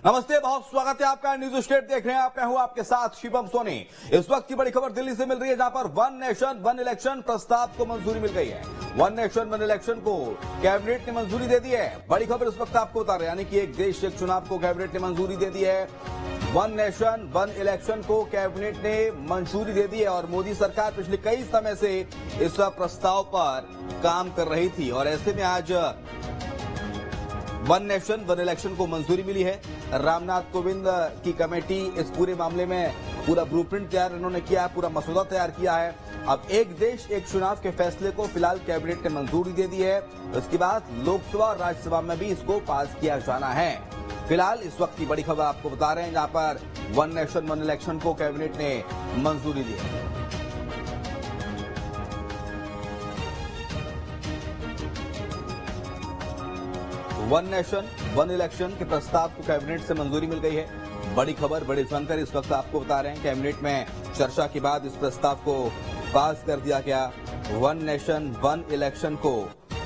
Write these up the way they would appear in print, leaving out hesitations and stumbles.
नमस्ते, बहुत स्वागत है आपका। न्यूज स्टेट देख रहे हैं आप। मैं हूं आपके साथ शिवम सोनी। इस वक्त की बड़ी खबर दिल्ली से मिल रही है, जहां पर वन नेशन वन इलेक्शन प्रस्ताव को मंजूरी मिल गई है। वन नेशन वन इलेक्शन को कैबिनेट ने मंजूरी दे दी है। बड़ी खबर इस वक्त आपको बता रहे हैं, यानी कि एक देश एक चुनाव को कैबिनेट ने मंजूरी दे दी है। वन नेशन वन इलेक्शन को कैबिनेट ने मंजूरी दे दी है और मोदी सरकार पिछले कई समय से इस प्रस्ताव पर काम कर रही थी और ऐसे में आज वन नेशन वन इलेक्शन को मंजूरी मिली है। रामनाथ कोविंद की कमेटी इस पूरे मामले में पूरा ब्लूप्रिंट तैयार इन्होंने किया है, पूरा मसौदा तैयार किया है। अब एक देश एक चुनाव के फैसले को फिलहाल कैबिनेट ने मंजूरी दे दी है। उसके बाद लोकसभा और राज्यसभा में भी इसको पास किया जाना है। फिलहाल इस वक्त की बड़ी खबर आपको बता रहे हैं, जहां पर वन नेशन वन इलेक्शन को कैबिनेट ने मंजूरी दी है। वन नेशन वन इलेक्शन के प्रस्ताव को कैबिनेट से मंजूरी मिल गई है। बड़ी खबर, बड़ी जानकारी इस वक्त आपको बता रहे हैं। कैबिनेट में चर्चा के बाद इस प्रस्ताव को पास कर दिया गया। वन नेशन वन इलेक्शन को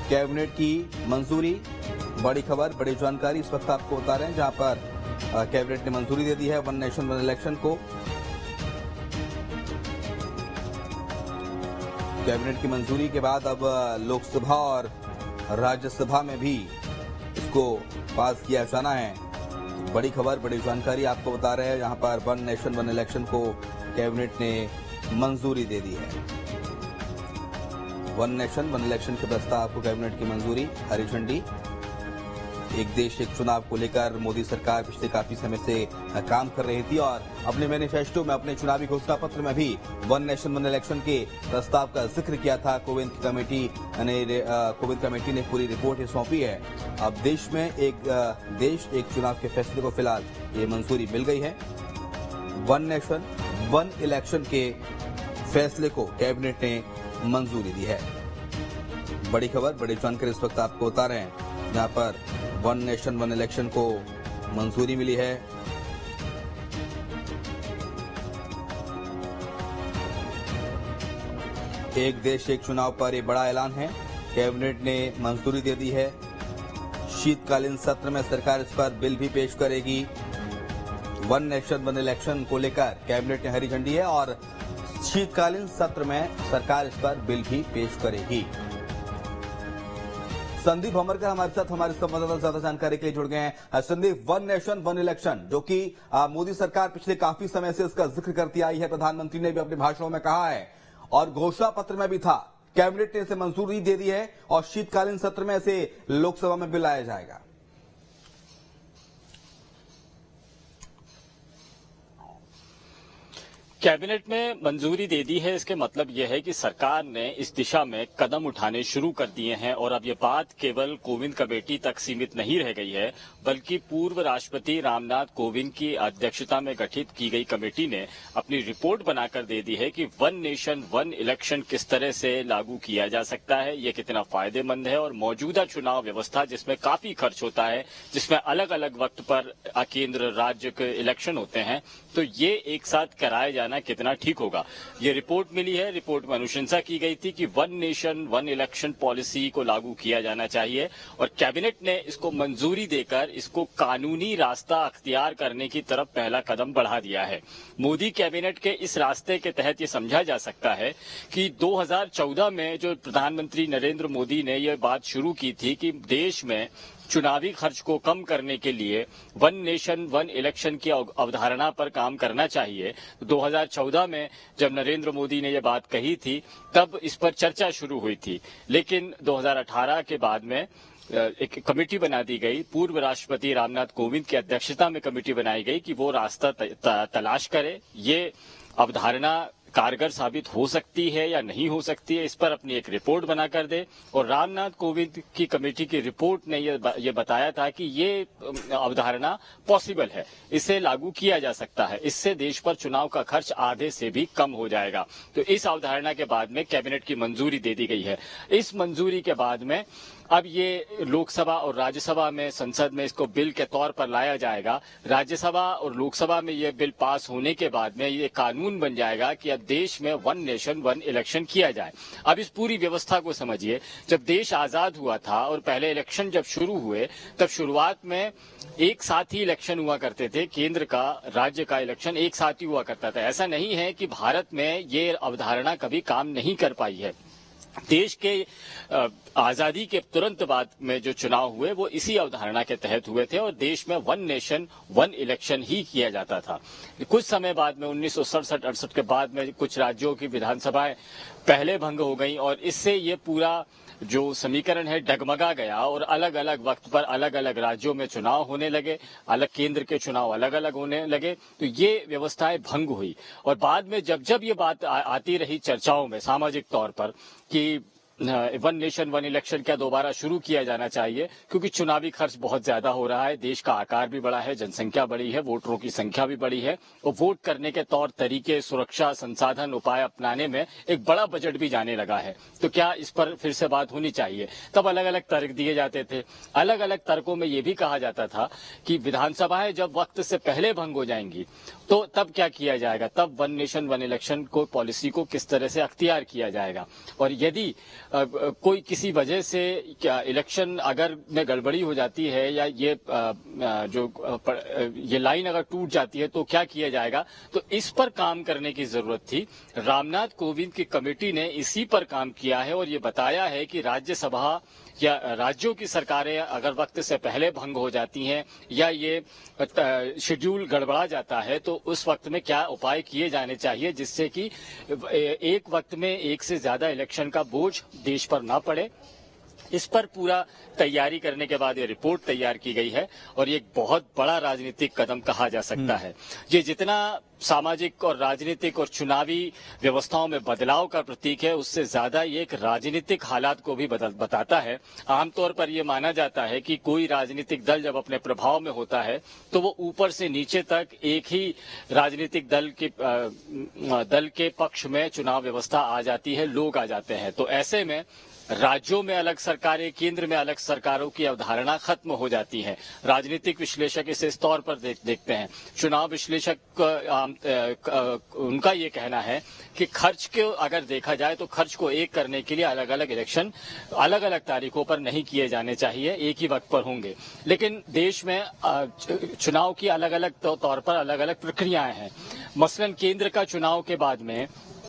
कैबिनेट की मंजूरी। बड़ी खबर, बड़ी जानकारी इस वक्त आपको बता रहे हैं, जहां पर कैबिनेट ने मंजूरी दे दी है वन नेशन वन इलेक्शन को। कैबिनेट की मंजूरी के बाद अब लोकसभा और राज्यसभा में भी इसको पास किया जाना है। बड़ी खबर, बड़ी जानकारी आपको बता रहे हैं, जहां पर वन नेशन वन इलेक्शन को कैबिनेट ने मंजूरी दे दी है। वन नेशन वन इलेक्शन के प्रस्ताव को कैबिनेट की मंजूरी, हरी झंडी। एक देश एक चुनाव को लेकर मोदी सरकार पिछले काफी समय से काम कर रही थी और अपने मैनिफेस्टो में, अपने चुनावी घोषणा पत्र में भी वन नेशन वन इलेक्शन के प्रस्ताव का जिक्र किया था। कोविंद कमेटी ने पूरी रिपोर्ट सौंपी है। अब देश में एक देश एक चुनाव के फैसले को फिलहाल ये मंजूरी मिल गई है। वन नेशन वन इलेक्शन के फैसले को कैबिनेट ने मंजूरी दी है। बड़ी खबर, बड़ी जानकारी इस वक्त आपको बता रहे हैं, जहां पर वन नेशन वन इलेक्शन को मंजूरी मिली है। एक देश एक चुनाव पर यह बड़ा ऐलान है। कैबिनेट ने मंजूरी दे दी है। शीतकालीन सत्र में सरकार इस पर बिल भी पेश करेगी। वन नेशन वन इलेक्शन को लेकर कैबिनेट ने हरी झंडी है और शीतकालीन सत्र में सरकार इस पर बिल भी पेश करेगी। संदीप भमरकर हमारे साथ, हमारे संवाददाता ज्यादा जानकारी के लिए जुड़ गए हैं। Sandeep, one nation one election जो कि मोदी सरकार पिछले काफी समय से इसका जिक्र करती आई है, प्रधानमंत्री ने भी अपने भाषणों में कहा है और घोषणा पत्र में भी था, कैबिनेट ने इसे मंजूरी दे दी है और शीतकालीन सत्र में इसे लोकसभा में भी लाया जाएगा। कैबिनेट ने मंजूरी दे दी है। इसके मतलब यह है कि सरकार ने इस दिशा में कदम उठाने शुरू कर दिए हैं और अब ये बात केवल कोविंद कमेटी तक सीमित नहीं रह गई है, बल्कि पूर्व राष्ट्रपति रामनाथ कोविंद की अध्यक्षता में गठित की गई कमेटी ने अपनी रिपोर्ट बनाकर दे दी है कि वन नेशन वन इलेक्शन किस तरह से लागू किया जा सकता है, ये कितना फायदेमंद है और मौजूदा चुनाव व्यवस्था जिसमें काफी खर्च होता है, जिसमें अलग अलग वक्त पर केंद्र राज्य के इलेक्शन होते हैं, तो ये एक साथ कराया जाना कितना ठीक होगा। ये रिपोर्ट मिली है। रिपोर्ट में अनुशंसा की गई थी कि one nation one election policy को लागू किया जाना चाहिए और कैबिनेट ने इसको मंजूरी देकर इसको कानूनी रास्ता अख्तियार करने की तरफ पहला कदम बढ़ा दिया है। मोदी कैबिनेट के इस रास्ते के तहत ये समझा जा सकता है कि 2014 में जो प्रधानमंत्री नरेंद्र मोदी ने यह बात शुरू की थी कि देश में चुनावी खर्च को कम करने के लिए वन नेशन वन इलेक्शन की अवधारणा पर काम करना चाहिए। 2014 में जब नरेंद्र मोदी ने यह बात कही थी, तब इस पर चर्चा शुरू हुई थी, लेकिन 2018 के बाद में एक कमेटी बना दी गई। पूर्व राष्ट्रपति रामनाथ कोविंद की अध्यक्षता में कमेटी बनाई गई कि वो रास्ता तलाश करे, ये अवधारणा कारगर साबित हो सकती है या नहीं हो सकती है, इस पर अपनी एक रिपोर्ट बनाकर दे। और रामनाथ कोविंद की कमेटी की रिपोर्ट ने ये बताया था कि ये अवधारणा पॉसिबल है, इसे लागू किया जा सकता है, इससे देश पर चुनाव का खर्च आधे से भी कम हो जाएगा। तो इस अवधारणा के बाद में कैबिनेट की मंजूरी दे दी गई है। इस मंजूरी के बाद में अब ये लोकसभा और राज्यसभा में, संसद में इसको बिल के तौर पर लाया जाएगा। राज्यसभा और लोकसभा में ये बिल पास होने के बाद में ये कानून बन जाएगा कि अब देश में वन नेशन वन इलेक्शन किया जाए। अब इस पूरी व्यवस्था को समझिए, जब देश आजाद हुआ था और पहले इलेक्शन जब शुरू हुए, तब शुरुआत में एक साथ ही इलेक्शन हुआ करते थे, केंद्र का राज्य का इलेक्शन एक साथ ही हुआ करता था। ऐसा नहीं है कि भारत में ये अवधारणा कभी काम नहीं कर पाई है। देश के आजादी के तुरंत बाद में जो चुनाव हुए वो इसी अवधारणा के तहत हुए थे और देश में वन नेशन वन इलेक्शन ही किया जाता था। कुछ समय बाद में 1967-68 के बाद में कुछ राज्यों की विधानसभाएं पहले भंग हो गई और इससे ये पूरा जो समीकरण है डगमगा गया और अलग अलग वक्त पर अलग अलग राज्यों में चुनाव होने लगे, अलग केंद्र के चुनाव अलग अलग होने लगे, तो ये व्यवस्थाएं भंग हुई। और बाद में जब जब ये बात आती रही चर्चाओं में सामाजिक तौर पर कि वन नेशन वन इलेक्शन क्या दोबारा शुरू किया जाना चाहिए, क्योंकि चुनावी खर्च बहुत ज्यादा हो रहा है, देश का आकार भी बड़ा है, जनसंख्या बड़ी है, वोटरों की संख्या भी बड़ी है और वोट करने के तौर तरीके, सुरक्षा, संसाधन, उपाय अपनाने में एक बड़ा बजट भी जाने लगा है, तो क्या इस पर फिर से बात होनी चाहिए। तब अलग अलग तर्क दिए जाते थे। अलग अलग तर्कों में यह भी कहा जाता था कि विधानसभाएं जब वक्त से पहले भंग हो जाएंगी तो तब क्या किया जाएगा, तब वन नेशन वन इलेक्शन को पॉलिसी को किस तरह से अख्तियार किया जाएगा। और यदि कोई किसी वजह से क्या इलेक्शन अगर में गड़बड़ी हो जाती है या ये लाइन अगर टूट जाती है तो क्या किया जाएगा, तो इस पर काम करने की जरूरत थी। रामनाथ कोविंद की कमेटी ने इसी पर काम किया है और ये बताया है कि राज्यसभा या राज्यों की सरकारें अगर वक्त से पहले भंग हो जाती हैं या ये शेड्यूल गड़बड़ा जाता है तो उस वक्त में क्या उपाय किए जाने चाहिए जिससे कि एक वक्त में एक से ज्यादा इलेक्शन का बोझ देश पर ना पड़े। इस पर पूरा तैयारी करने के बाद ये रिपोर्ट तैयार की गई है और ये एक बहुत बड़ा राजनीतिक कदम कहा जा सकता है। ये जितना सामाजिक और राजनीतिक और चुनावी व्यवस्थाओं में बदलाव का प्रतीक है, उससे ज्यादा ये एक राजनीतिक हालात को भी बताता है। आमतौर पर यह माना जाता है कि कोई राजनीतिक दल जब अपने प्रभाव में होता है तो वो ऊपर से नीचे तक एक ही राजनीतिक दल के पक्ष में चुनाव व्यवस्था आ जाती है, लोग आ जाते हैं। तो ऐसे में राज्यों में अलग सरकारें, केंद्र में अलग सरकारों की अवधारणा खत्म हो जाती है। राजनीतिक विश्लेषक इसे इस तौर पर देखते हैं। चुनाव विश्लेषक उनका ये कहना है कि खर्च को अगर देखा जाए तो खर्च को एक करने के लिए अलग अलग इलेक्शन अलग अलग तारीखों पर नहीं किए जाने चाहिए, एक ही वक्त पर होंगे। लेकिन देश में चुनाव की अलग अलग तौर पर अलग अलग प्रक्रियाएं हैं। मसलन केंद्र का चुनाव के बाद में